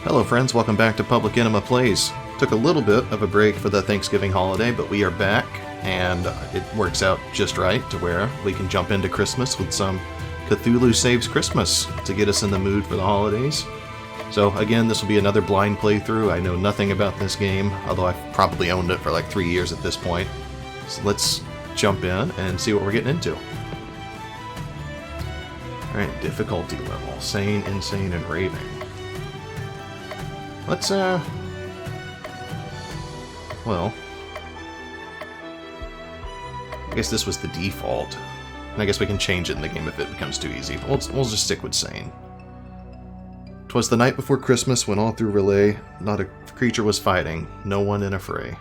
Hello friends, welcome back to PublicEnema Plays. Took a little bit of a break for the Thanksgiving holiday, but we are back, and it works out just right to where we can jump into Christmas with some Cthulhu Saves Christmas to get us in the mood for the holidays. So again, this will be another blind playthrough. I know nothing about this game, although I've probably owned it for like 3 years at this point. So let's jump in and see what we're getting into. Alright, difficulty level. Sane, insane, and raving. Let's, well, I guess this was the default. And I guess we can change it in the game if it becomes too easy. But we'll just stick with sane. 'Twas the night before Christmas when all through Relay not a creature was fighting, no one in a fray.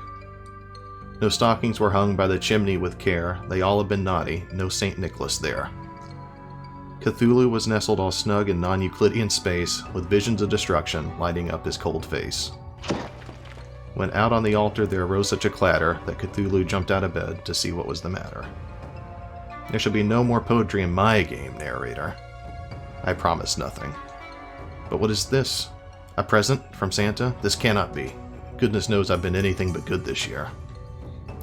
No stockings were hung by the chimney with care, they all had been naughty, no St. Nicholas there. Cthulhu was nestled all snug in non-Euclidean space, with visions of destruction lighting up his cold face. When out on the altar there arose such a clatter that Cthulhu jumped out of bed to see what was the matter. There shall be no more poetry in my game, narrator. I promise nothing. But what is this? A present from Santa? This cannot be. Goodness knows I've been anything but good this year.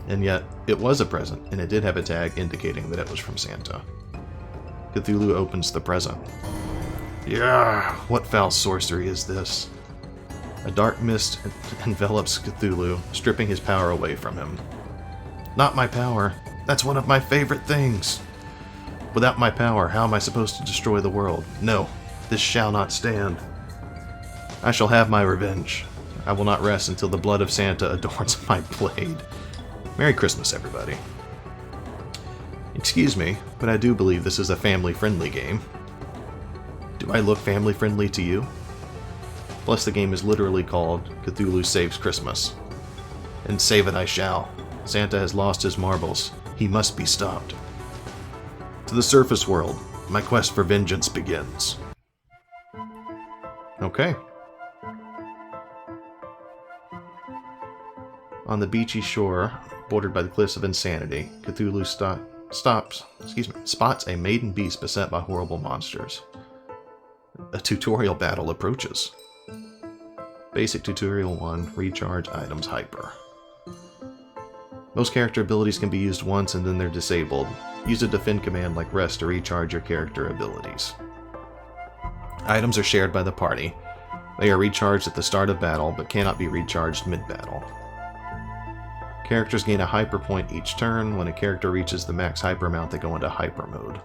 And yet, it was a present, and it did have a tag indicating that it was from Santa. Cthulhu opens the present. Yeah, what foul sorcery is this? A dark mist envelops Cthulhu, stripping his power away from him. Not my power. That's one of my favorite things. Without my power, how am I supposed to destroy the world? No, this shall not stand. I shall have my revenge. I will not rest until the blood of Santa adorns my blade. Merry Christmas, everybody. Excuse me, but I do believe this is a family-friendly game. Do I look family-friendly to you? Plus, the game is literally called Cthulhu Saves Christmas. And save it I shall. Santa has lost his marbles. He must be stopped. To the surface world, my quest for vengeance begins. Okay. On the beachy shore, bordered by the cliffs of insanity, Cthulhu spots a maiden beast beset by horrible monsters. A tutorial battle approaches. Basic Tutorial 1, Recharge Items Hyper. Most character abilities can be used once and then they're disabled. Use a defend command like rest to recharge your character abilities. Items are shared by the party. They are recharged at the start of battle, but cannot be recharged mid-battle. Characters gain a hyper point each turn. When a character reaches the max hyper amount, they go into hyper mode.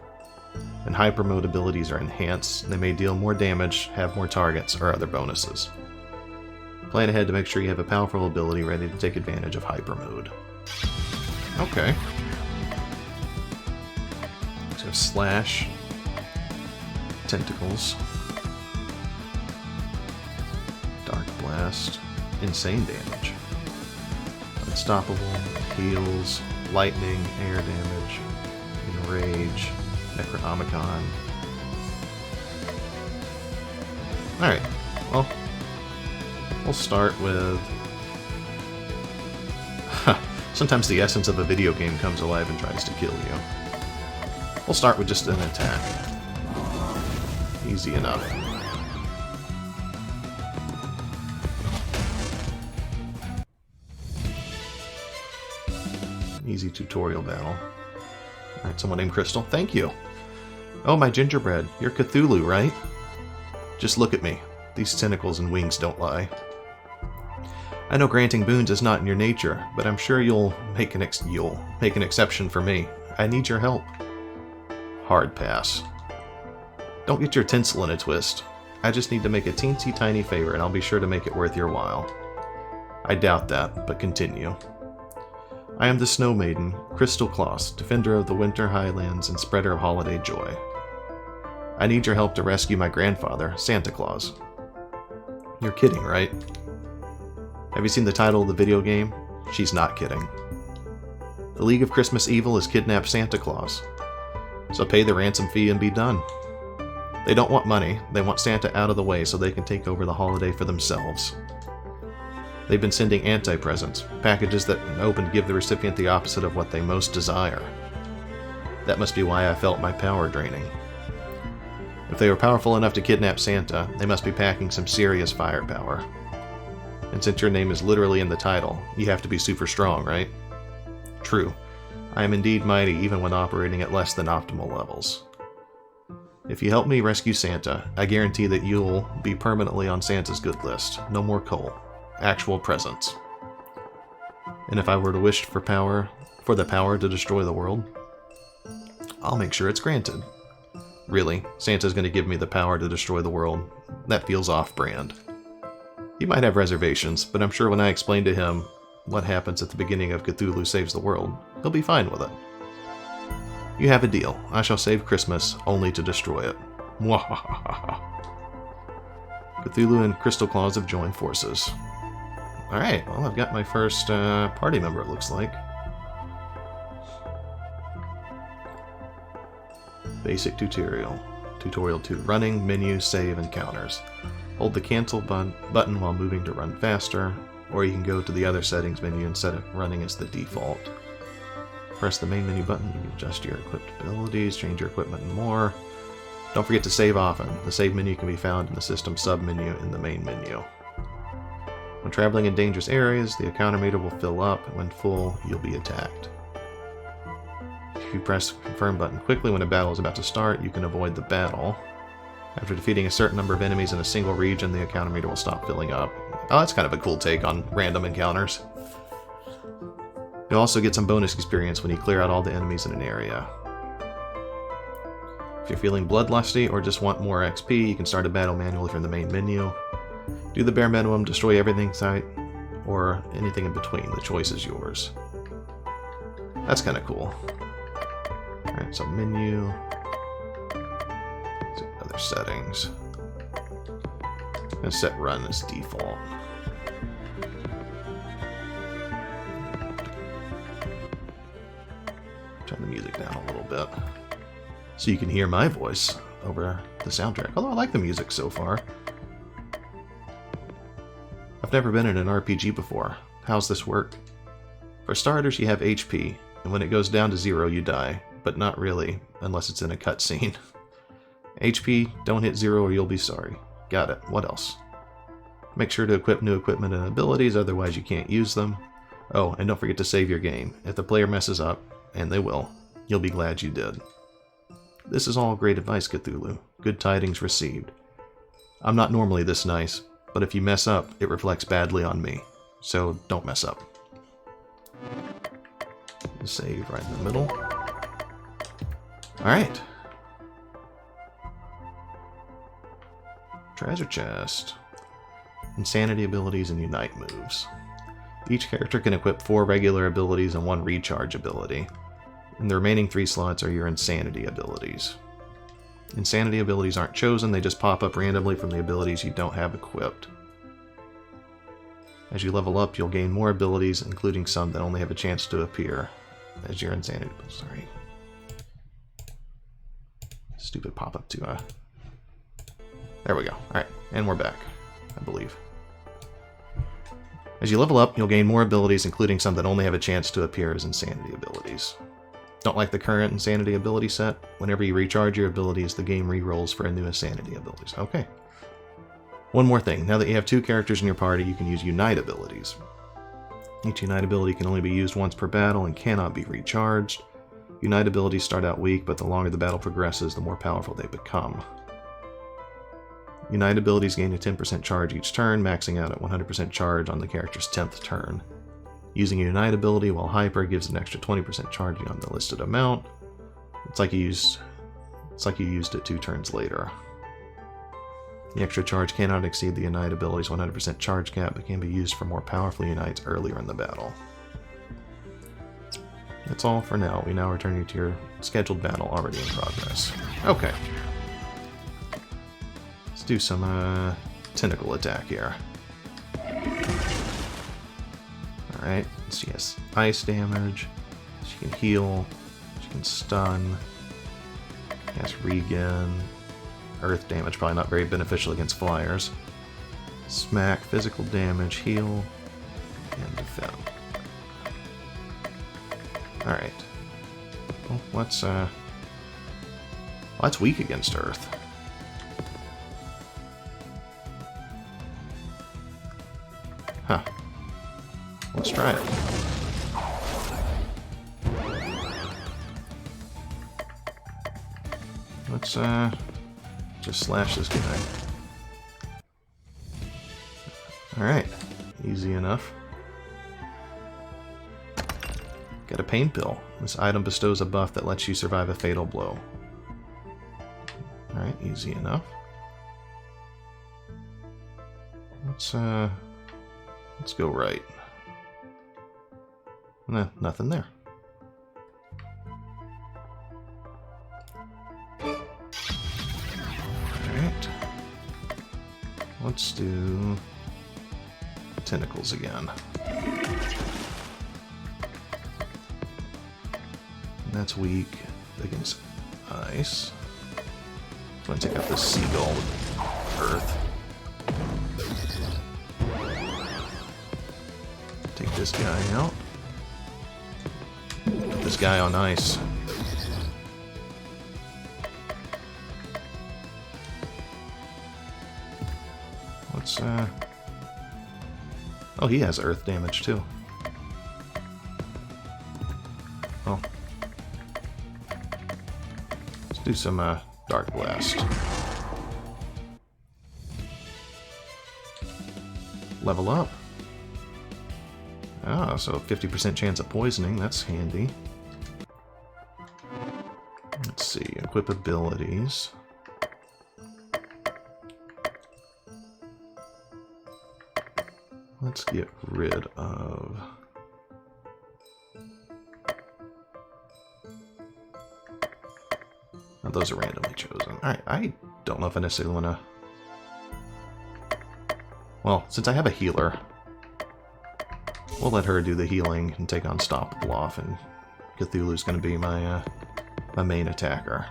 And hyper mode abilities are enhanced. They may deal more damage, have more targets, or other bonuses. Plan ahead to make sure you have a powerful ability ready to take advantage of hyper mode. Okay. So slash, tentacles, dark blast, insane damage. Unstoppable, heals, lightning, air damage, enrage, Necronomicon. Alright, well, we'll start with... Sometimes the essence of a video game comes alive and tries to kill you. We'll start with just an attack. Easy enough. Easy tutorial battle. Alright, someone named Crystal. Thank you. Oh, my gingerbread. You're Cthulhu, right? Just look at me. These tentacles and wings don't lie. I know granting boons is not in your nature, but I'm sure you'll make an exception for me. I need your help. Hard pass. Don't get your tinsel in a twist. I just need to make a teensy tiny favor and I'll be sure to make it worth your while. I doubt that, but continue. I am the Snow Maiden, Crystal Claus, defender of the winter highlands and spreader of holiday joy. I need your help to rescue my grandfather, Santa Claus. You're kidding, right? Have you seen the title of the video game? She's not kidding. The League of Christmas Evil has kidnapped Santa Claus. So pay the ransom fee and be done. They don't want money, they want Santa out of the way so they can take over the holiday for themselves. They've been sending anti-presents, packages that when opened give the recipient the opposite of what they most desire. That must be why I felt my power draining. If they were powerful enough to kidnap Santa, they must be packing some serious firepower. And since your name is literally in the title, you have to be super strong, right? True. I am indeed mighty even when operating at less than optimal levels. If you help me rescue Santa, I guarantee that you'll be permanently on Santa's good list. No more coal. Actual presents. And if I were to wish for the power to destroy the world, I'll make sure it's granted. Really, Santa's going to give me the power to destroy the world. That feels off-brand. He might have reservations, but I'm sure when I explain to him what happens at the beginning of Cthulhu Saves the World, he'll be fine with it. You have a deal. I shall save Christmas, only to destroy it. Mwahahaha. Cthulhu and Crystal Claws have joined forces. Alright, well, I've got my first party member, it looks like. Basic tutorial. Tutorial 2. Running, menu, save, encounters. Hold the cancel button while moving to run faster, or you can go to the other settings menu and set it running as the default. Press the main menu button, you can adjust your equipped abilities, change your equipment, and more. Don't forget to save often. The save menu can be found in the system sub-menu in the main menu. When traveling in dangerous areas, the encounter meter will fill up, and when full, you'll be attacked. If you press the confirm button quickly when a battle is about to start, you can avoid the battle. After defeating a certain number of enemies in a single region, the encounter meter will stop filling up. Oh, that's kind of a cool take on random encounters. You'll also get some bonus experience when you clear out all the enemies in an area. If you're feeling bloodlusty or just want more XP, you can start a battle manually from the main menu. Do the bare minimum, destroy everything in sight, or anything in between. The choice is yours. That's kind of cool. Alright, so menu. Other settings. I'm going to set run as default. Turn the music down a little bit so you can hear my voice over the soundtrack. Although I like the music so far. I've never been in an RPG before. How's this work? For starters, you have HP, and when it goes down to 0, you die. But not really, unless it's in a cutscene. HP, don't hit 0 or you'll be sorry. Got it. What else? Make sure to equip new equipment and abilities, otherwise you can't use them. Oh, and don't forget to save your game. If the player messes up, and they will, you'll be glad you did. This is all great advice, Cthulhu. Good tidings received. I'm not normally this nice, but if you mess up, it reflects badly on me. So don't mess up. Save right in the middle. Alright. Treasure chest. Insanity abilities and unite moves. Each character can equip 4 regular abilities and 1 recharge ability. And the remaining 3 slots are your insanity abilities. Insanity abilities aren't chosen, they just pop up randomly from the abilities you don't have equipped. As you level up, you'll gain more abilities, including some that only have a chance to appear as your insanity. Sorry. Stupid pop-up to There we go. Alright, and we're back, I believe. As you level up, you'll gain more abilities, including some that only have a chance to appear as insanity abilities. Don't like the current insanity ability set? Whenever you recharge your abilities, the game re-rolls for a new insanity abilities. Okay. One more thing. Now that you have 2 characters in your party, you can use unite abilities. Each unite ability can only be used once per battle and cannot be recharged. Unite abilities start out weak, but the longer the battle progresses, the more powerful they become. Unite abilities gain a 10% charge each turn, maxing out at 100% charge on the character's 10th turn. Using a Unite ability while hyper gives an extra 20% charge on the listed amount. It's like you used it 2 turns later. The extra charge cannot exceed the Unite ability's 100% charge cap, but can be used for more powerful unites earlier in the battle. That's all for now. We now return you to your scheduled battle already in progress. Okay. Let's do some tentacle attack here. Alright, she has ice damage, she can heal, she can stun, cast regen, earth damage, probably not very beneficial against flyers, smack, physical damage, heal, and defend. Alright. Well, that's weak against earth. Huh. Let's try it. Let's just slash this guy. Alright. Easy enough. Got a pain pill. This item bestows a buff that lets you survive a fatal blow. Alright, easy enough. Let's go right. Nah, nothing there. Alright. Let's do tentacles again. That's weak against ice. I'm going to take out this seagull with earth. Take this guy out. Put this guy on ice. Let's, oh, he has earth damage too. Oh. Let's do some, Dark Blast. Level up. Ah, so 50% chance of poisoning. That's handy. Let's see. Equip abilities. Let's get rid of... Oh, those are randomly chosen. Alright, I don't know if I necessarily want to... Well, since I have a healer, we'll let her do the healing and take on Stop Bluff, and Cthulhu's going to be my my main attacker.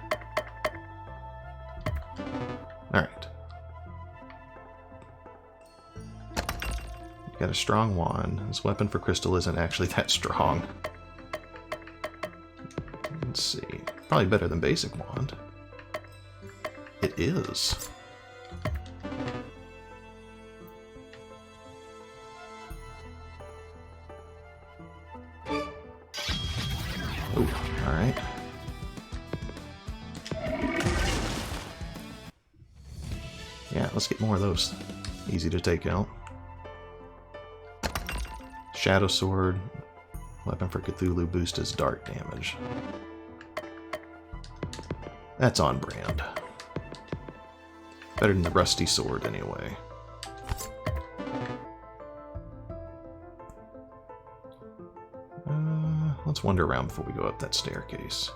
Alright. Got a strong wand. This weapon for crystal isn't actually that strong. Let's see. Probably better than basic wand. It is. Oh, alright. Yeah, let's get more of those. Easy to take out. Shadow Sword. Weapon for Cthulhu boosts his dark damage. That's on brand. Better than the Rusty Sword, anyway. Let's wander around before we go up that staircase.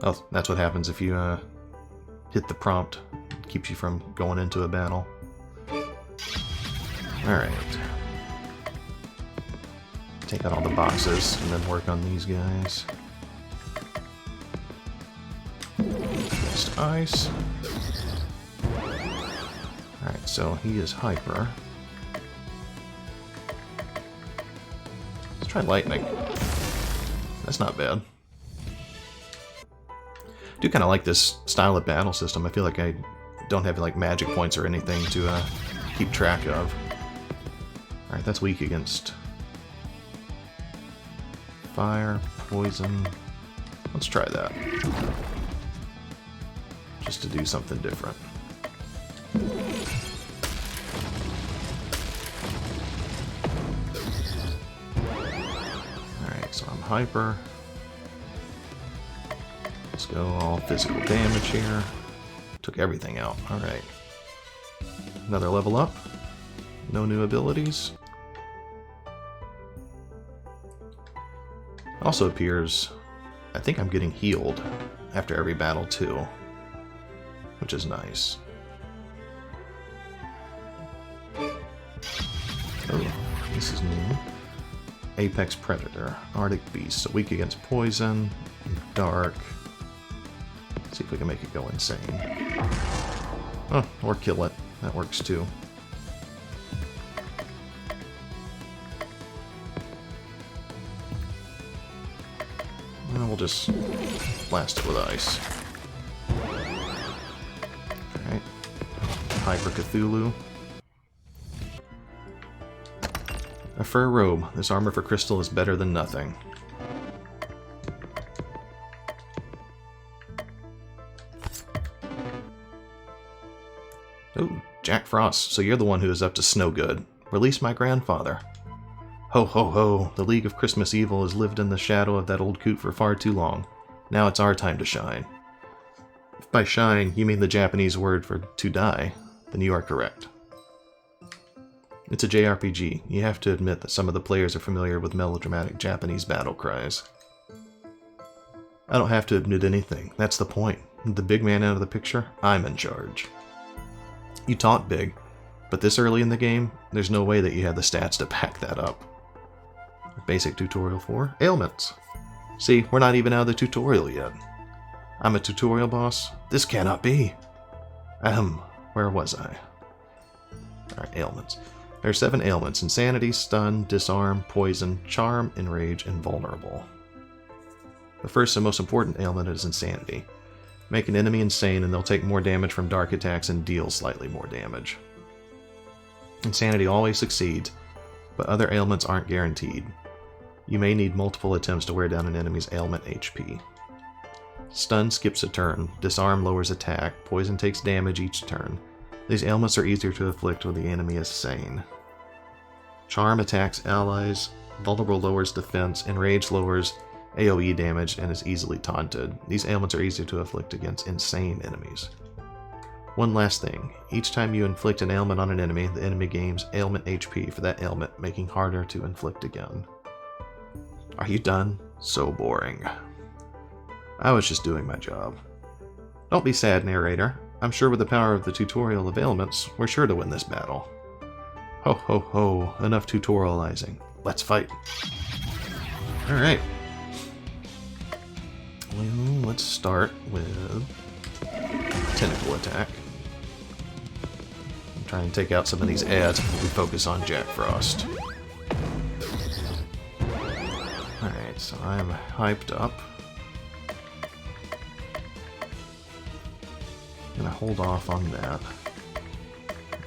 Oh, that's what happens if you hit the prompt. It keeps you from going into a battle. Alright. Take out all the boxes and then work on these guys. Against ice. Alright, so he is hyper. Let's try lightning. That's not bad. I do kind of like this style of battle system. I feel like I don't have like magic points or anything to keep track of. Alright, that's weak against fire, poison. Let's try that. Just to do something different. Alright, so I'm hyper. Let's go all physical damage here. Took everything out. Alright. Another level up. No new abilities. Also appears, I think I'm getting healed after every battle too, which is nice. Oh, this is new. Apex Predator, Arctic Beast, so weak against poison, dark. Let's see if we can make it go insane. Oh, or kill it. That works too. And we'll just blast it with ice. Hyper Cthulhu. A fur robe. This armor for crystal is better than nothing. Oh, Jack Frost, so you're the one who is up to snow good. Release my grandfather. Ho ho ho, the League of Christmas Evil has lived in the shadow of that old coot for far too long. Now it's our time to shine. If by shine you mean the Japanese word for to die, then you are correct. It's a JRPG. You have to admit that some of the players are familiar with melodramatic Japanese battle cries. I don't have to admit anything. That's the point. The big man out of the picture, I'm in charge. You talk big, but this early in the game, there's no way that you have the stats to back that up. Basic tutorial 4, ailments. See, we're not even out of the tutorial yet. I'm a tutorial boss? This cannot be. Where was I? Alright, ailments. There are 7 ailments: insanity, stun, disarm, poison, charm, enrage, and vulnerable. The first and most important ailment is insanity. Make an enemy insane and they'll take more damage from dark attacks and deal slightly more damage. Insanity always succeeds, but other ailments aren't guaranteed. You may need multiple attempts to wear down an enemy's ailment HP. Stun skips a turn, disarm lowers attack, poison takes damage each turn. These ailments are easier to afflict when the enemy is sane. Charm attacks allies, vulnerable lowers defense, enrage lowers AoE damage and is easily taunted. These ailments are easier to afflict against insane enemies. One last thing, each time you inflict an ailment on an enemy, the enemy gains ailment HP for that ailment, making harder to inflict again. Are you done? So boring. I was just doing my job. Don't be sad, narrator. I'm sure with the power of the tutorial of ailments, we're sure to win this battle. Ho ho ho, enough tutorializing. Let's fight. Alright. Well, let's start with tentacle attack. I'm trying to take out some of these ads before we focus on Jack Frost. Alright, so I'm hyped up. I'm gonna hold off on that.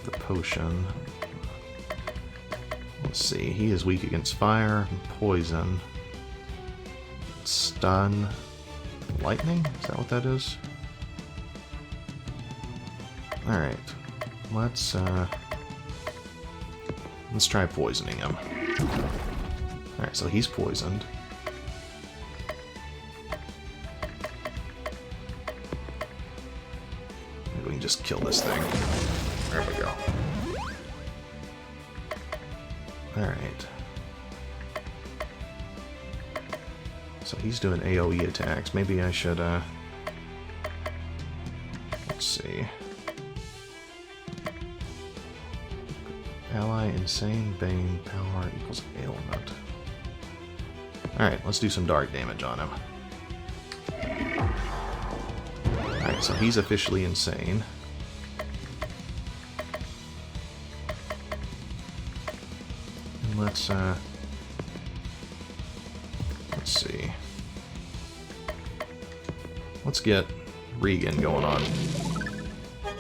The potion. Let's see, he is weak against fire, poison, stun, lightning? Is that what that is? Alright. Let's try poisoning him. Alright, so he's poisoned. Maybe we can just kill this thing. There we go. Alright. So he's doing AoE attacks. Maybe I should, let's see. Ally, insane, bane, power equals ailment. Alright, let's do some dark damage on him. Alright, so he's officially insane. And let's see. Let's get Regan going on.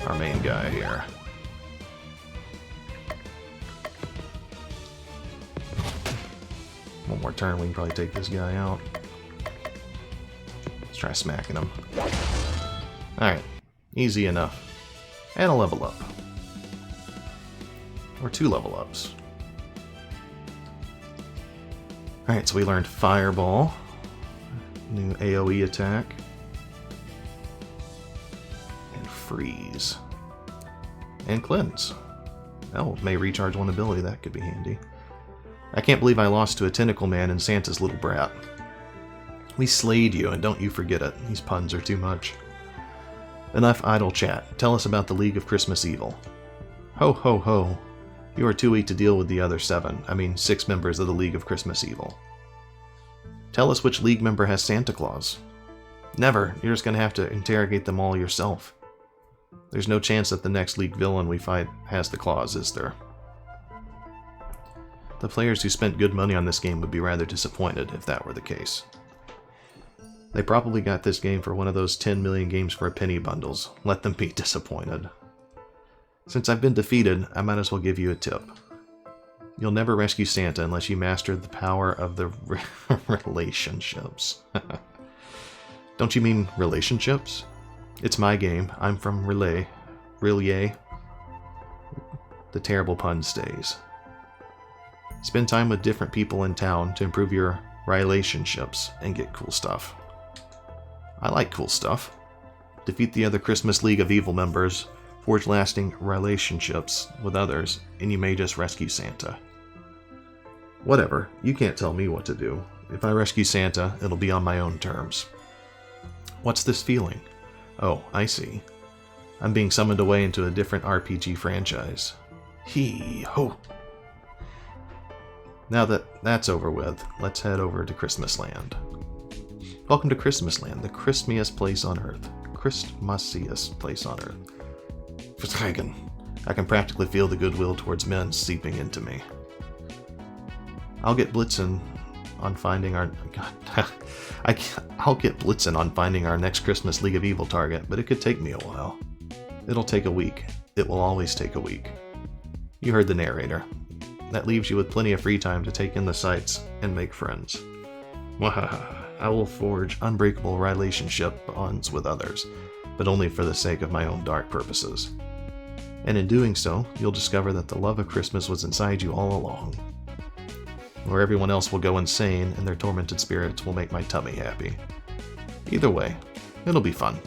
Our main guy here. One more turn, we can probably take this guy out. Let's try smacking him. Alright, easy enough. And a level up. Or 2 level ups. Alright, so we learned Fireball. New AoE attack. And Freeze. And Cleanse. Oh, may recharge one ability, that could be handy. I can't believe I lost to a tentacle man and Santa's little brat. We slayed you, and don't you forget it. These puns are too much. Enough idle chat. Tell us about the League of Christmas Evil. Ho ho ho. You are too weak to deal with the other 6 members of the League of Christmas Evil. Tell us which League member has Santa Claus. Never. You're just going to have to interrogate them all yourself. There's no chance that the next League villain we fight has the claws, is there? The players who spent good money on this game would be rather disappointed if that were the case. They probably got this game for one of those 10 million games for a penny bundles. Let them be disappointed. Since I've been defeated, I might as well give you a tip. You'll never rescue Santa unless you master the power of the relationships. Don't you mean relationships? It's my game. I'm from Relay. The terrible pun stays. Spend time with different people in town to improve your relationships and get cool stuff. I like cool stuff. Defeat the other Christmas League of Evil members, forge lasting relationships with others, and you may just rescue Santa. Whatever, you can't tell me what to do. If I rescue Santa, it'll be on my own terms. What's this feeling? Oh, I see. I'm being summoned away into a different RPG franchise. Hee-ho! Now that that's over with, let's head over to Christmasland. Welcome to Christmasland, the Christmiest place on Earth. Christmasiest place on Earth. I can practically feel the goodwill towards men seeping into me. I'll get blitzing on finding our next Christmas League of Evil target, but it could take me a while. It'll take a week. It will always take a week. You heard the narrator. That leaves you with plenty of free time to take in the sights and make friends. I will forge unbreakable relationship bonds with others, but only for the sake of my own dark purposes. And in doing so, you'll discover that the love of Christmas was inside you all along. Where everyone else will go insane and their tormented spirits will make my tummy happy. Either way, it'll be fun.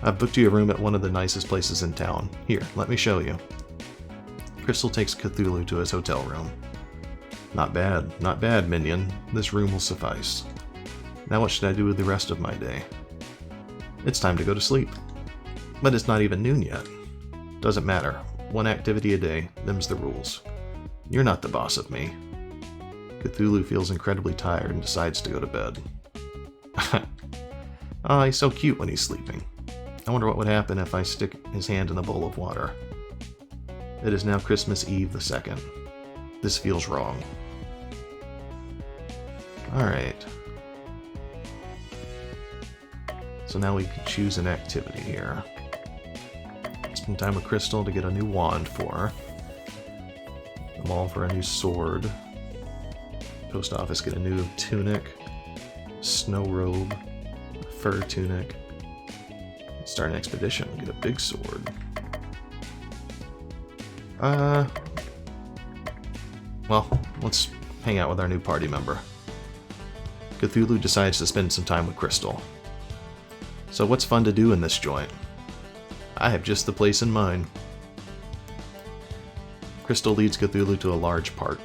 I've booked you a room at one of the nicest places in town. Here, let me show you. Crystal takes Cthulhu to his hotel room. Not bad, minion. This room will suffice. Now what should I do with the rest of my day? It's time to go to sleep. But it's not even noon yet. Doesn't matter. One activity a day, them's the rules. You're not the boss of me. Cthulhu feels incredibly tired and decides to go to bed. He's so cute when he's sleeping. I wonder what would happen if I stick his hand in a bowl of water. It is now Christmas Eve the 2nd. This feels wrong. Alright. So now we can choose an activity here. Spend time with Crystal to get a new wand for her. The mall for a new sword. Post office get a new tunic. Snow robe. Fur tunic. Start an expedition. Get a big sword. Well, let's hang out with our new party member. Cthulhu decides to spend some time with Crystal. So what's fun to do in this joint? I have just the place in mind. Crystal leads Cthulhu to a large park.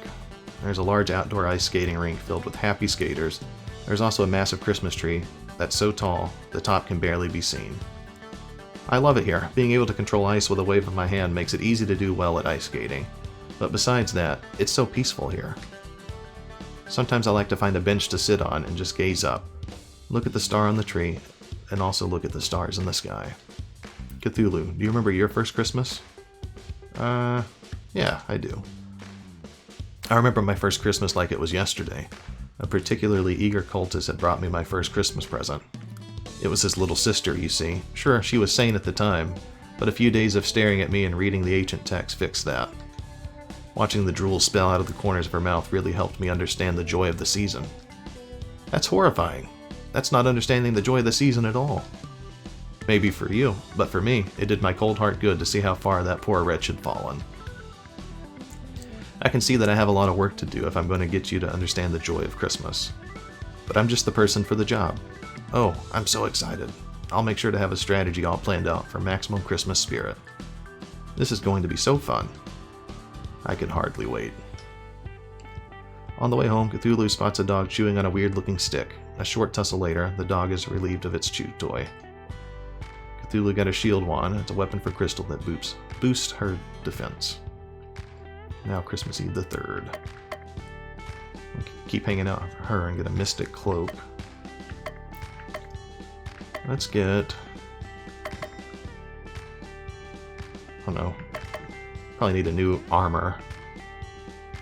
There's a large outdoor ice skating rink filled with happy skaters. There's also a massive Christmas tree that's so tall, the top can barely be seen. I love it here. Being able to control ice with a wave of my hand makes it easy to do well at ice skating. But besides that, it's so peaceful here. Sometimes I like to find a bench to sit on and just gaze up, look at the star on the tree, and also look at the stars in the sky. Cthulhu, do you remember your first Christmas? Yeah, I do. I remember my first Christmas like it was yesterday. A particularly eager cultist had brought me my first Christmas present. It was his little sister, you see. Sure, she was sane at the time, but a few days of staring at me and reading the ancient text fixed that. Watching the drool spill out of the corners of her mouth really helped me understand the joy of the season. That's horrifying. That's not understanding the joy of the season at all. Maybe for you, but for me, it did my cold heart good to see how far that poor wretch had fallen. I can see that I have a lot of work to do if I'm going to get you to understand the joy of Christmas. But I'm just the person for the job. Oh, I'm so excited. I'll make sure to have a strategy all planned out for maximum Christmas spirit. This is going to be so fun. I can hardly wait. On the way home, Cthulhu spots a dog chewing on a weird-looking stick. A short tussle later, the dog is relieved of its chew toy. Cthulhu got a shield wand. It's a weapon for Crystal that boosts her defense. Now Christmas Eve the 3rd. Keep hanging out with her and get a mystic cloak. Let's get... oh no. Probably need a new armor.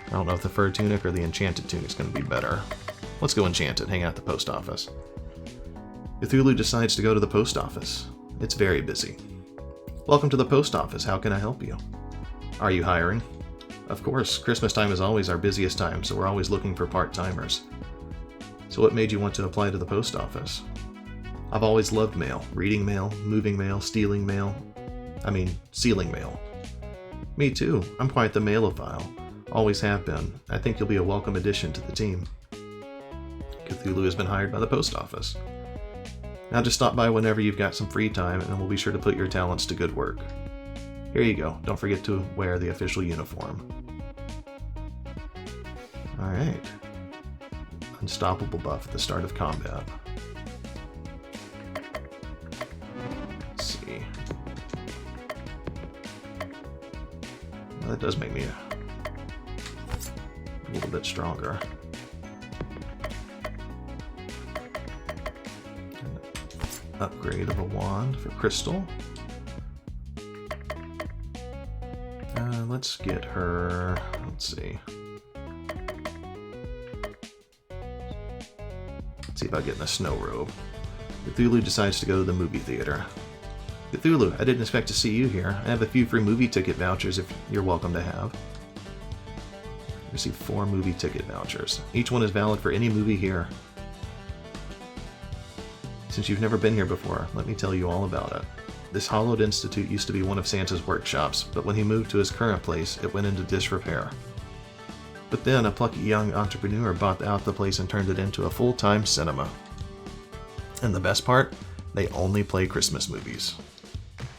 I don't know if the fur tunic or the enchanted tunic is going to be better. Let's go enchanted, hang out at the post office. Cthulhu decides to go to the post office. It's very busy. Welcome to the post office. How can I help you? Are you hiring? Of course, Christmas time is always our busiest time, so we're always looking for part-timers. So what made you want to apply to the post office? I've always loved mail. Reading mail, moving mail, stealing mail. Sealing mail. Me too. I'm quite the mailophile. Always have been. I think you'll be a welcome addition to the team. Cthulhu has been hired by the post office. Now just stop by whenever you've got some free time, and we'll be sure to put your talents to good work. Here you go. Don't forget to wear the official uniform. Alright. Unstoppable buff at the start of combat. Let's see. Well, that does make me a little bit stronger. Upgrade of a wand for Crystal. Let's get her. Let's see. Let's see about getting a snow robe. Cthulhu decides to go to the movie theater. Cthulhu, I didn't expect to see you here. I have a few free movie ticket vouchers if you're welcome to have. Receive 4 movie ticket vouchers. Each one is valid for any movie here. Since you've never been here before, let me tell you all about it. This hallowed institute used to be one of Santa's workshops, but when he moved to his current place, it went into disrepair. But then a plucky young entrepreneur bought out the place and turned it into a full-time cinema. And the best part? They only play Christmas movies.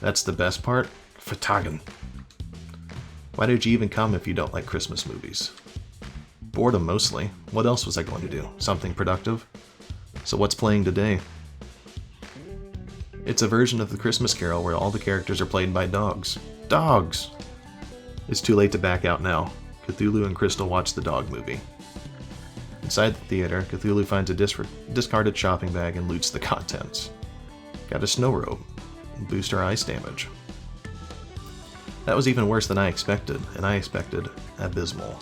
That's the best part? Vertagen. Why did you even come if you don't like Christmas movies? Boredom mostly. What else was I going to do? Something productive? So what's playing today? It's a version of the Christmas Carol where all the characters are played by dogs. Dogs! It's too late to back out now. Cthulhu and Crystal watch the dog movie. Inside the theater, Cthulhu finds a discarded shopping bag and loots the contents. Got a snow robe and booster ice damage. That was even worse than I expected, and I expected abysmal.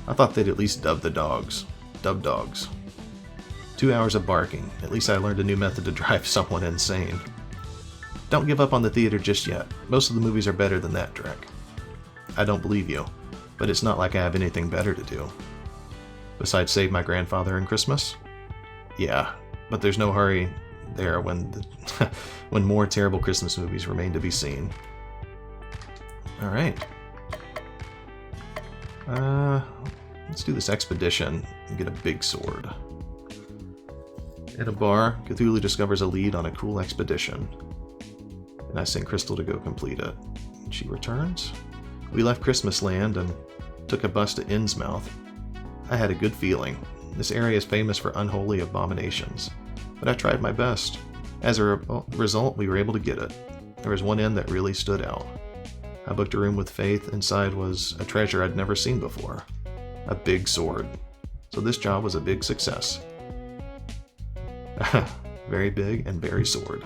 I thought they'd at least dub the dogs. Dub dogs. 2 hours of barking. At least I learned a new method to drive someone insane. Don't give up on the theater just yet. Most of the movies are better than that, Drek. I don't believe you, but it's not like I have anything better to do. Besides save my grandfather and Christmas? Yeah, but there's no hurry there when more terrible Christmas movies remain to be seen. Alright. Let's do this expedition and get a big sword. At a bar, Cthulhu discovers a lead on a cool expedition, and I send Crystal to go complete it. She returns. We left Christmas Land and took a bus to Innsmouth. I had a good feeling. This area is famous for unholy abominations, but I tried my best. As a result, we were able to get it. There was one end that really stood out. I booked a room with Faith. Inside was a treasure I'd never seen before. A big sword. So this job was a big success. Very big and very sword.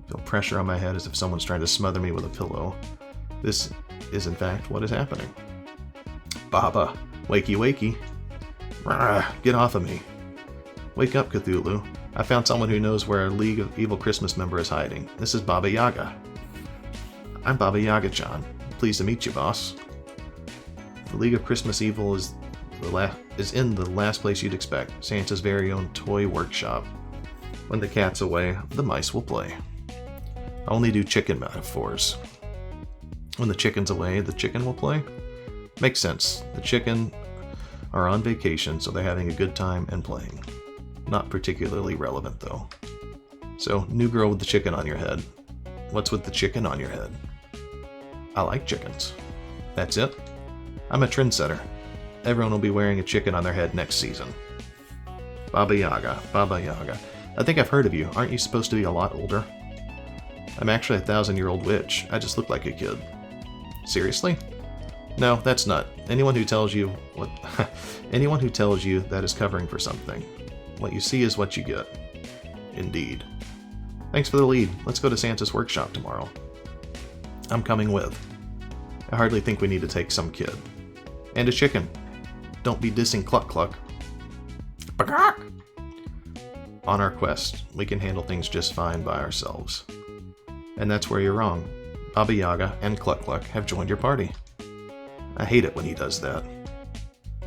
Feel pressure on my head as if someone's trying to smother me with a pillow. This is in fact what is happening. Baba, wakey wakey. Rah, get off of me. Wake up, Cthulhu. I found someone who knows where a League of Evil Christmas member is hiding. This is Baba Yaga. I'm Baba Yaga-chan. Pleased to meet you, boss. The League of Christmas Evil is in the last place you'd expect, Santa's very own toy workshop. When the cat's away, the mice will play. I only do chicken metaphors. When the chicken's away, the chicken will play? Makes sense. The chicken are on vacation, so they're having a good time and playing. Not particularly relevant, though. So, new girl with the chicken on your head. What's with the chicken on your head? I like chickens. That's it? I'm a trendsetter. Everyone will be wearing a chicken on their head next season. Baba Yaga, Baba Yaga. I think I've heard of you. Aren't you supposed to be a lot older? I'm actually a 1,000-year-old witch. I just look like a kid. Seriously? No, that's not. Anyone who tells you that is covering for something. What you see is what you get. Indeed. Thanks for the lead. Let's go to Santa's workshop tomorrow. I'm coming with. I hardly think we need to take some kid. And a chicken. Don't be dissing Cluck Cluck. Bagak! On our quest, we can handle things just fine by ourselves. And that's where you're wrong. Baba Yaga and Cluck Cluck have joined your party. I hate it when he does that.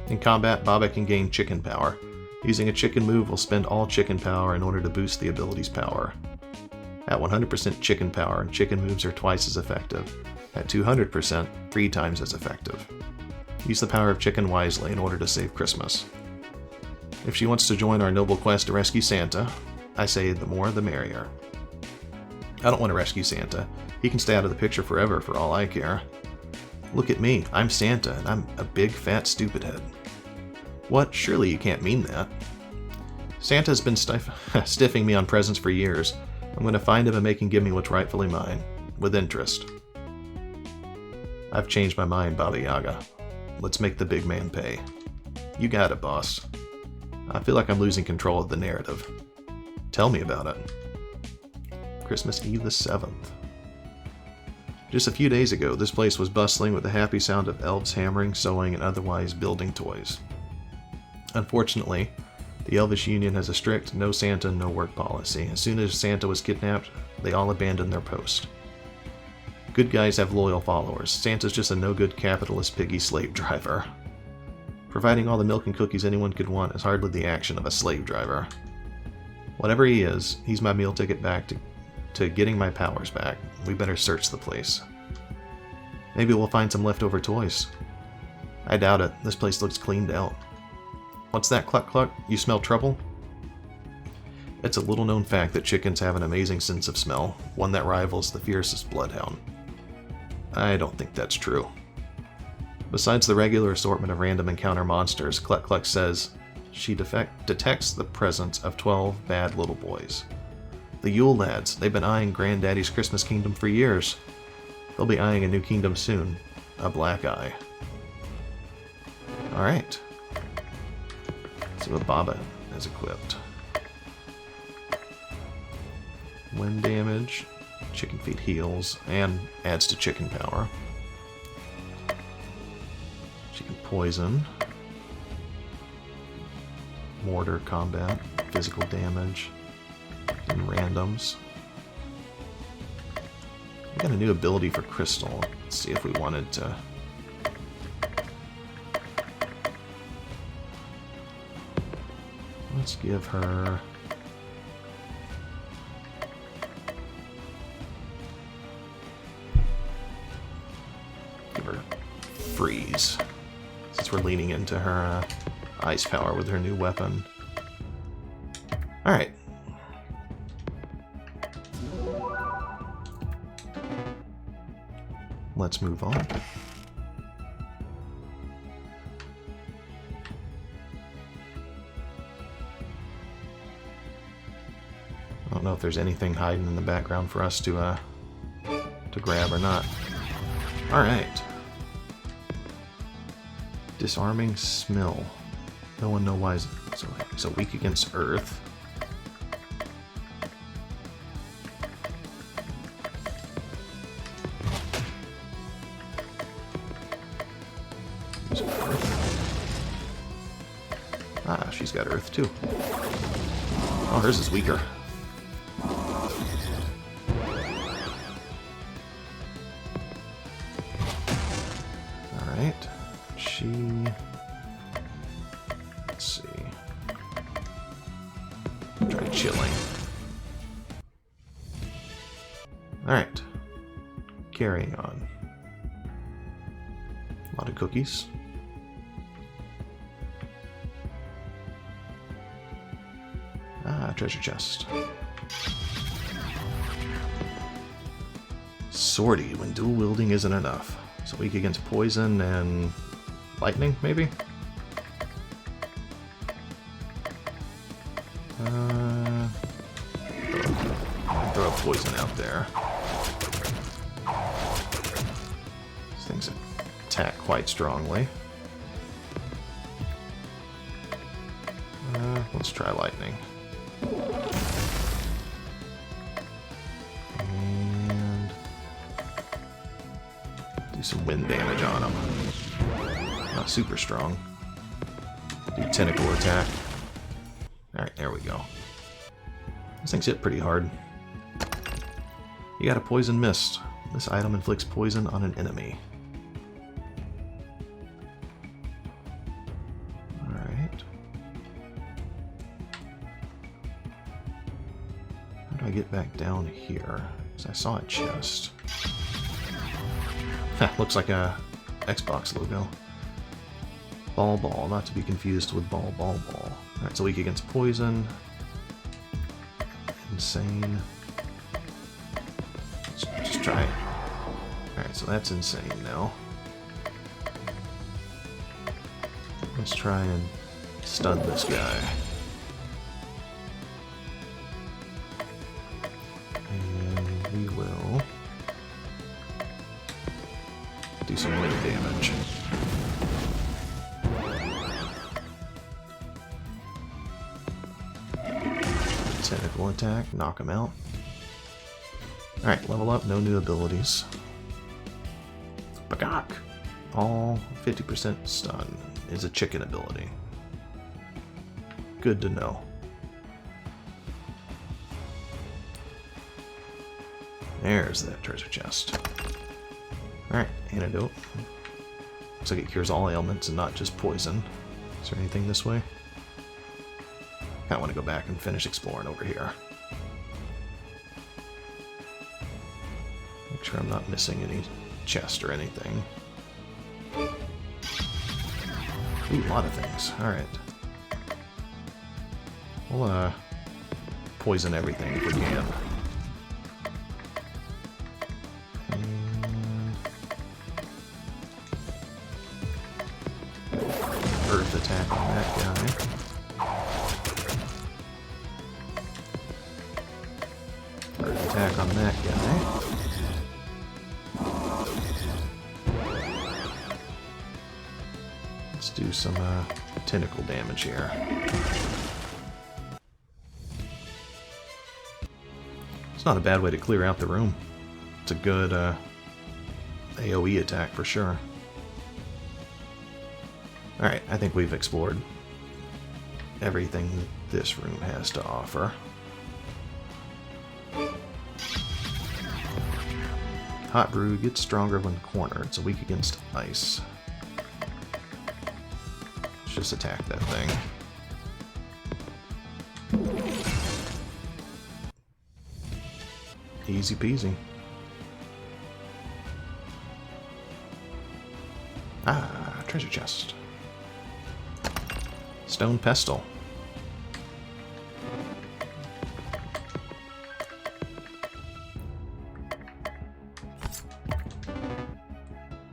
In combat, Baba can gain chicken power. Using a chicken move will spend all chicken power in order to boost the ability's power. At 100% chicken power, chicken moves are twice as effective. At 200%, 3 times as effective. Use the power of chicken wisely in order to save Christmas. If she wants to join our noble quest to rescue Santa, I say the more the merrier. I don't want to rescue Santa. He can stay out of the picture forever for all I care. Look at me, I'm Santa, and I'm a big fat stupid head. What? Surely you can't mean that. Santa's been stiffing me on presents for years. I'm going to find him and make him give me what's rightfully mine. With interest. I've changed my mind, Baba Yaga. Let's make the big man pay. You got it, boss. I feel like I'm losing control of the narrative. Tell me about it. Christmas Eve the 7th. Just a few days ago, this place was bustling with the happy sound of elves hammering, sewing, and otherwise building toys. Unfortunately, the Elvish Union has a strict no Santa, no work policy. As soon as Santa was kidnapped, they all abandoned their post. Good guys have loyal followers. Santa's just a no-good capitalist piggy slave driver. Providing all the milk and cookies anyone could want is hardly the action of a slave driver. Whatever he is, he's my meal ticket back to getting my powers back. We better search the place. Maybe we'll find some leftover toys. I doubt it. This place looks cleaned out. What's that, Cluck Cluck? You smell trouble? It's a little-known fact that chickens have an amazing sense of smell, one that rivals the fiercest bloodhound. I don't think that's true. Besides the regular assortment of random encounter monsters, Cluck Cluck says she detects the presence of 12 bad little boys. The Yule lads, they've been eyeing Granddaddy's Christmas kingdom for years. They'll be eyeing a new kingdom soon. A black eye. Alright. Let's see what Baba has equipped. Wind damage, chicken feet heals, and adds to chicken power. She can poison. Mortar combat, physical damage, and randoms. We got a new ability for Crystal. Let's see if we wanted to... Let's give her... Give her freeze. Since we're leaning into her ice power with her new weapon. Alright. Let's move on. I don't know if there's anything hiding in the background for us to grab or not. Alright. Disarming Smill. No one knows why so weak against Earth. Ah, she's got Earth too. Oh, hers is weaker. Alright. Let's see. Try chilling. Alright. Carrying on. A lot of cookies. Ah, treasure chest. Swordy, when dual wielding isn't enough. So weak against poison and lightning, maybe? Throw a poison out there. These things attack quite strongly. Let's try lightning. And do some wind damage on them. Not super strong. Do tentacle attack. Alright, there we go. This thing's hit pretty hard. You got a poison mist. This item inflicts poison on an enemy. Alright. How do I get back down here? Because I saw a chest. Looks like a Xbox logo. Ball, ball, not to be confused with ball, ball, ball. Alright, so weak against poison. Insane. Let's just try it. Alright, so that's insane now. Let's try and stun this guy. And we will do some wind damage. Tentacle attack, knock him out. Alright, level up, no new abilities. Bagok! All 50% stun is a chicken ability. Good to know. There's that treasure chest. Alright, antidote. Looks like it cures all ailments and not just poison. Is there anything this way? I want to go back and finish exploring over here. Make sure I'm not missing any chest or anything. Ooh, a lot of things. Alright. We'll, poison everything if we can. And earth attack on that guy. Attack on that guy. Let's do some tentacle damage here. It's not a bad way to clear out the room. It's a good AoE attack for sure. Alright, I think we've explored everything this room has to offer. Hot brew gets stronger when cornered. It's weak against ice. Let's just attack that thing. Easy peasy. Ah, treasure chest. Stone pestle.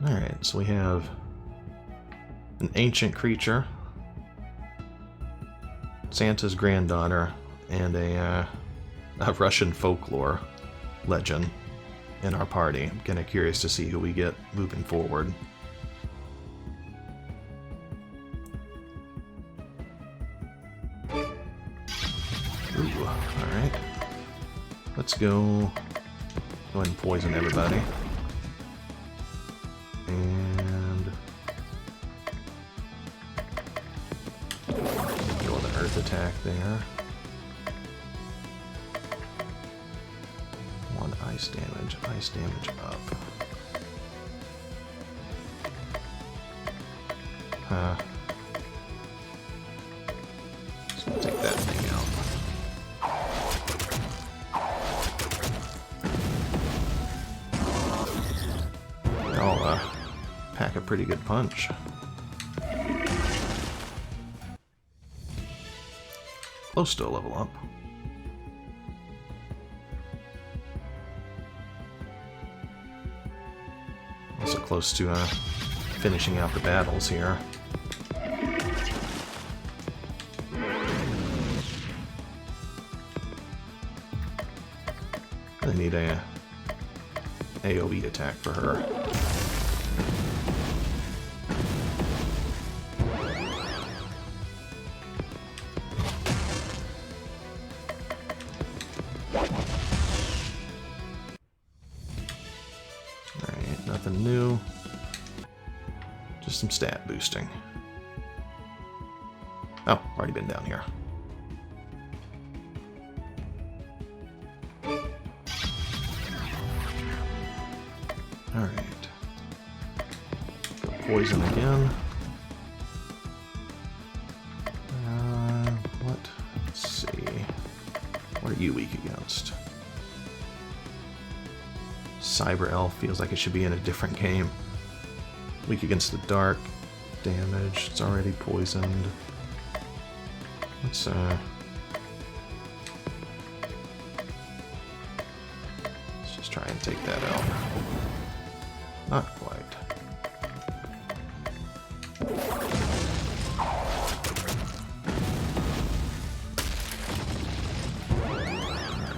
Alright, so we have an ancient creature, Santa's granddaughter, and a Russian folklore legend in our party. I'm kind of curious to see who we get moving forward. Ooh, alright. Let's go ahead and poison everybody. And go with an earth attack there. One ice damage up. So take that thing out. I'll pack a pretty good punch. Close to a level up. Also close to finishing out the battles here. I need a AoE attack for her. Alright, nothing new. Just some stat boosting. Oh, already been down here. poison again. What? Let's see. What are you weak against? Cyber Elf feels like it should be in a different game. Weak against the dark. Damage. It's already poisoned. Let's just try and take that out. Not quite.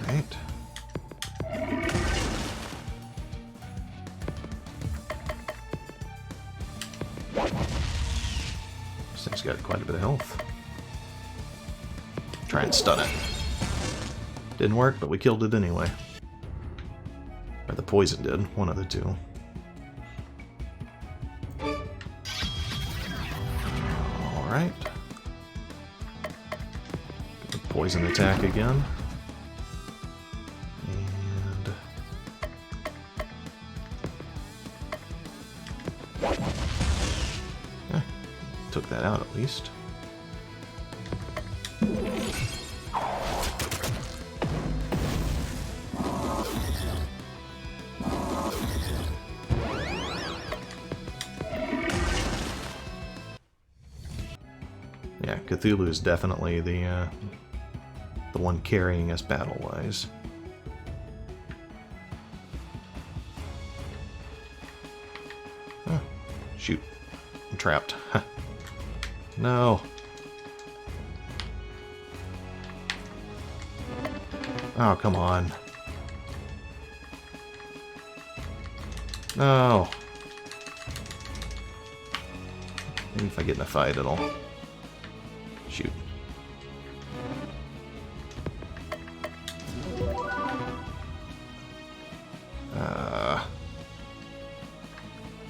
Alright. This thing's got quite a bit of health. Try and stun it. Didn't work, but we killed it anyway. Or the poison did, one of the two. Alright. Poison attack again. And... yeah, took that out at least. Yeah, Cthulhu is definitely the one carrying us battle-wise. Oh, shoot. I'm trapped. No. Oh, come on. No. Maybe if I get in a fight, it'll... shoot.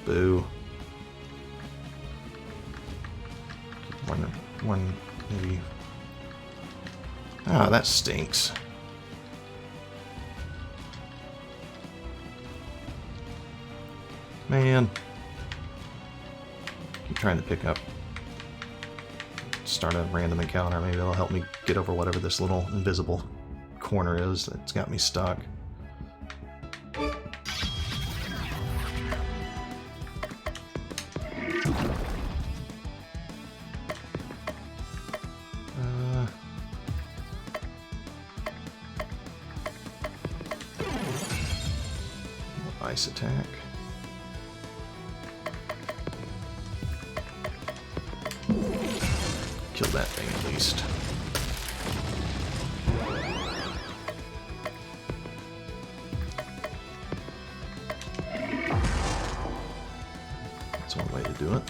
Boo. One, maybe. Ah, that stinks. Man. Keep trying to pick up. Start a random encounter. Maybe it'll help me get over whatever this little invisible corner is that's got me stuck. Ice attack. Kill that thing at least. That's one way to do it.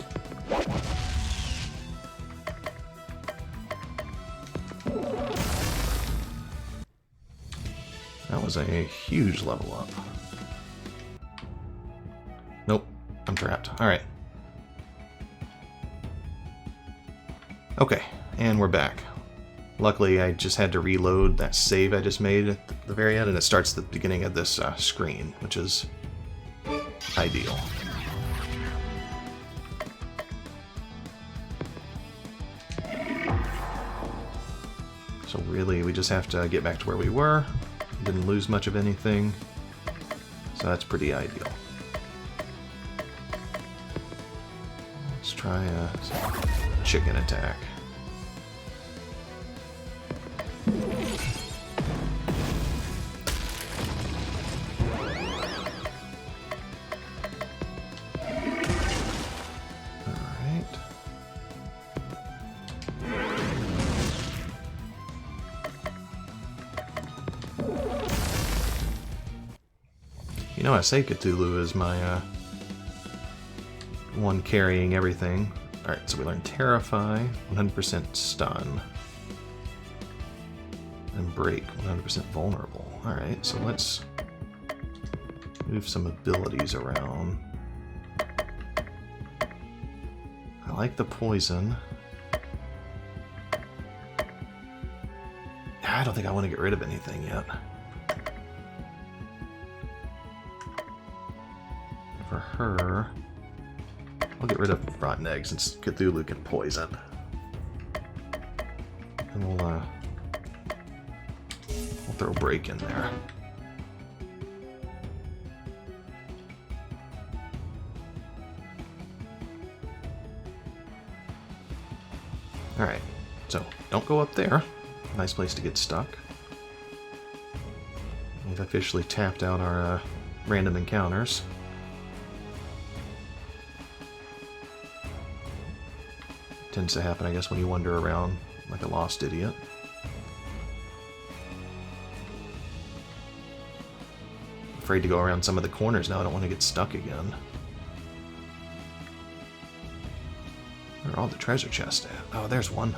That was a huge level up. Nope, I'm trapped. Alright. Okay, and we're back. Luckily, I just had to reload that save I just made at the very end, and it starts at the beginning of this screen, which is ideal. So really, we just have to get back to where we were. Didn't lose much of anything, so that's pretty ideal. Let's try a chicken attack. Alright. You know, I say Cthulhu is my one carrying everything. Alright, so we learned Terrify, 100% Stun, and Break, 100% Vulnerable. Alright, so let's move some abilities around. I like the Poison. I don't think I want to get rid of anything yet. For her... I'll get rid of rotten eggs since Cthulhu can poison. And we'll throw break in there. Alright, so don't go up there. Nice place to get stuck. We've officially tapped out our random encounters. Tends to happen, I guess, when you wander around like a lost idiot. Afraid to go around some of the corners now. I don't want to get stuck again. Where are all the treasure chests at? Oh, there's one.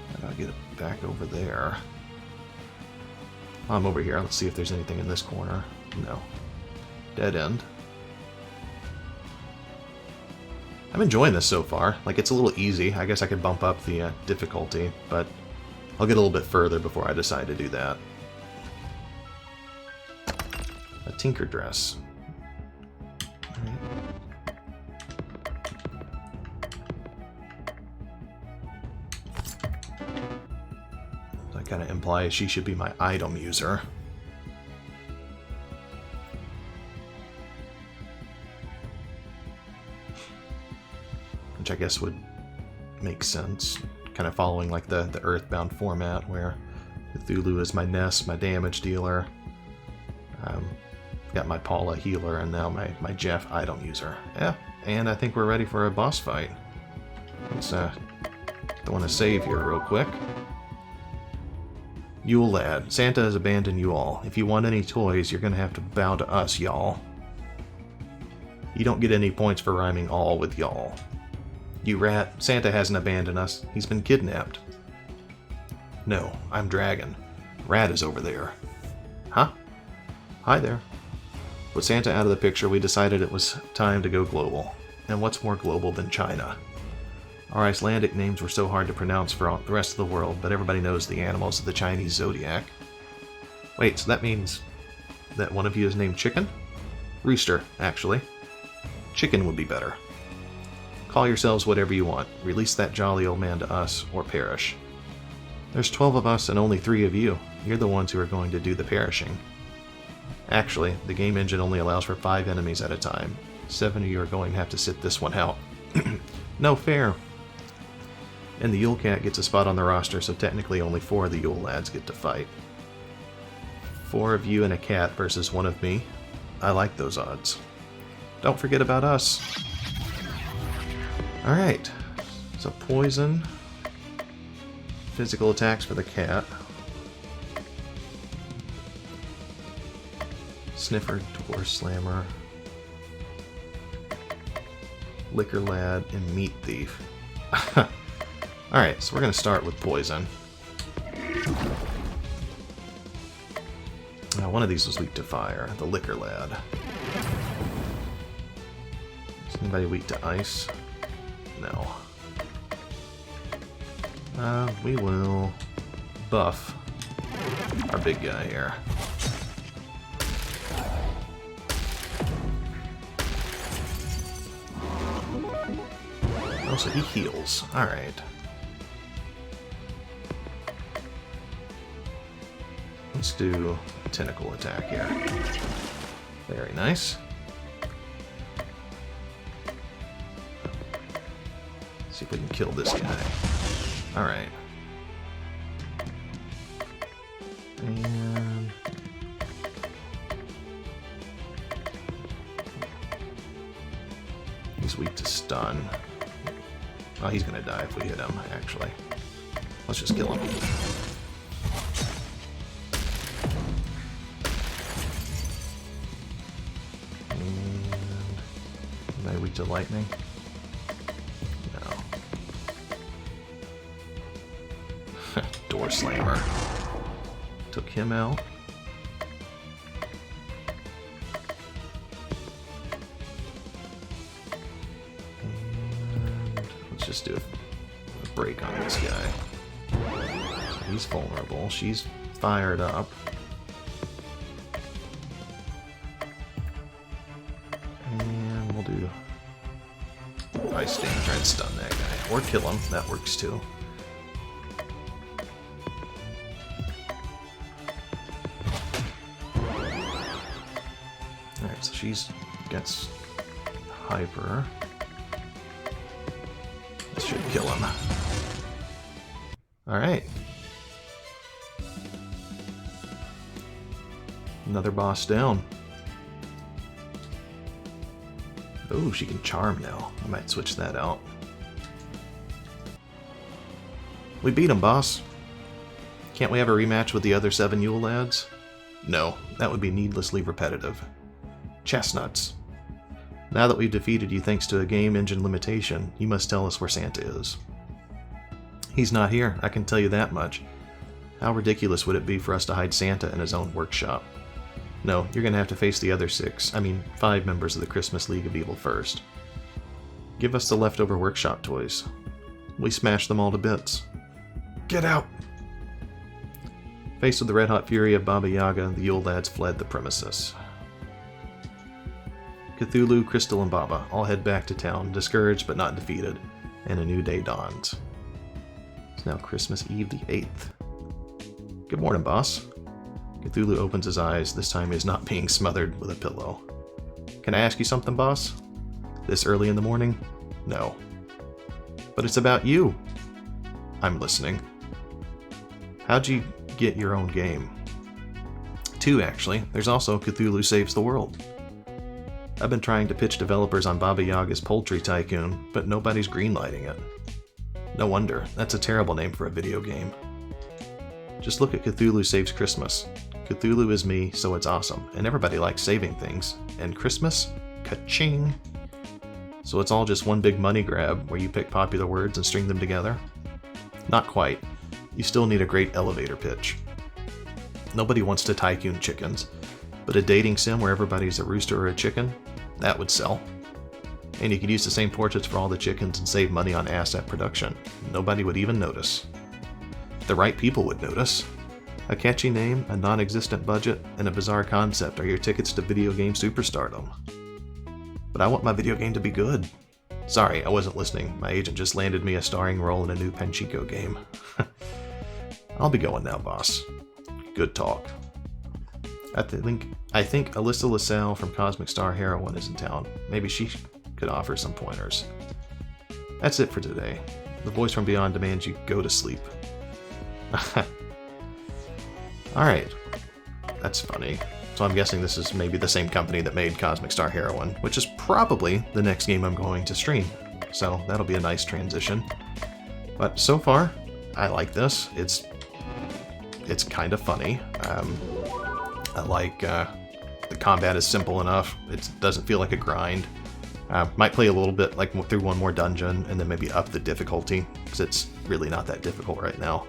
I gotta get it back over there. I'm over here. Let's see if there's anything in this corner. No. Dead end. I'm enjoying this so far. Like, it's a little easy. I guess I could bump up the difficulty, but I'll get a little bit further before I decide to do that. A tinker dress. Alright. That kind of implies she should be my item user. Which I guess would make sense, kind of following like the Earthbound format where Cthulhu is my nest, my damage dealer, got my Paula healer, and now my Jeff item user. Yeah, and I think we're ready for a boss fight. Let's throw in a save here real quick. Yule Lad, Santa has abandoned you all. If you want any toys, you're gonna have to bow to us, y'all. You don't get any points for rhyming all with y'all. You rat, Santa hasn't abandoned us. He's been kidnapped. No, I'm Dragon. Rat is over there. Huh? Hi there. With Santa out of the picture, we decided it was time to go global. And what's more global than China? Our Icelandic names were so hard to pronounce for the rest of the world, but everybody knows the animals of the Chinese zodiac. Wait, so that means that one of you is named Chicken? Rooster, actually. Chicken would be better. Call yourselves whatever you want. Release that jolly old man to us, or perish. There's 12 of us and only 3 of you. You're the ones who are going to do the perishing. Actually, the game engine only allows for 5 enemies at a time. 7 of you are going to have to sit this one out. No fair. And the Yule Cat gets a spot on the roster, so technically only 4 of the Yule Lads get to fight. 4 of you and a cat versus 1 of me. I like those odds. Don't forget about us. Alright, so poison, physical attacks for the cat, sniffer, door slammer, liquor lad, and meat thief. Alright, so we're going to start with poison. Now, one of these was weak to fire, the liquor lad. Is anybody weak to ice? No. We will buff our big guy here. Oh, so he heals. Alright. Let's do a tentacle attack here. Very nice. See if we can kill this guy. Alright. And he's weak to stun. Oh, he's gonna die if we hit him, actually. Let's just kill him. And am I weak to lightning? Door slammer. Took him out. And let's just do a break on this guy. So he's vulnerable. She's fired up. sacrifice damage. Try and stun that guy. Or kill him. That works too. Alright, so she gets hyper. This should kill him. Alright. Another boss down. Oh, she can charm now. I might switch that out. We beat him, boss. Can't we have a rematch with the other 7 Yule lads? No, that would be needlessly repetitive. Chestnuts. Now that we've defeated you thanks to a game engine limitation, you must tell us where Santa is. He's not here, I can tell you that much. How ridiculous would it be for us to hide Santa in his own workshop? No, you're gonna have to face the other 5 members of the Christmas League of Evil first. Give us the leftover workshop toys. We smashed them all to bits. Get out! Faced with the red-hot fury of Baba Yaga, the Yule lads fled the premises. Cthulhu, Crystal, and Baba all head back to town, discouraged but not defeated, and a new day dawns. It's now Christmas Eve the 8th. Good morning, boss. Cthulhu opens his eyes. This time he is not being smothered with a pillow. Can I ask you something, boss? This early in the morning? No. But it's about you. I'm listening. How'd you get your own game? 2, actually. There's also Cthulhu Saves the World. I've been trying to pitch developers on Baba Yaga's Poultry Tycoon, but nobody's greenlighting it. No wonder. That's a terrible name for a video game. Just look at Cthulhu Saves Christmas. Cthulhu is me, so it's awesome, and everybody likes saving things. And Christmas? Ka-ching! So it's all just one big money grab where you pick popular words and string them together? Not quite. You still need a great elevator pitch. Nobody wants to tycoon chickens, but a dating sim where everybody's a rooster or a chicken? That would sell. And you could use the same portraits for all the chickens and save money on asset production. Nobody would even notice. The right people would notice. A catchy name, a non-existent budget, and a bizarre concept are your tickets to video game superstardom. But I want my video game to be good. Sorry, I wasn't listening. My agent just landed me a starring role in a new Penchico game. I'll be going now, boss. Good talk. I think Alyssa LaSalle from Cosmic Star Heroine is in town. Maybe she could offer some pointers. That's it for today. The voice from beyond demands you go to sleep. Alright. That's funny. So I'm guessing this is maybe the same company that made Cosmic Star Heroine, which is probably the next game I'm going to stream. So that'll be a nice transition. But so far, I like this. It's kind of funny. I like the combat is simple enough. It doesn't feel like a grind. Might play a little bit like through one more dungeon and then maybe up the difficulty, because it's really not that difficult right now.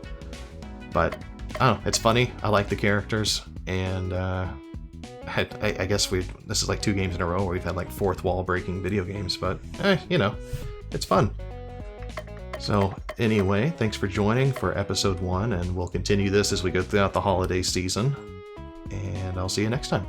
But I don't know, it's funny. I like the characters, and I guess this is like 2 games in a row where we've had like 4th wall breaking video games, but you know, it's fun. So anyway, thanks for joining for episode 1, and we'll continue this as we go throughout the holiday season, and I'll see you next time.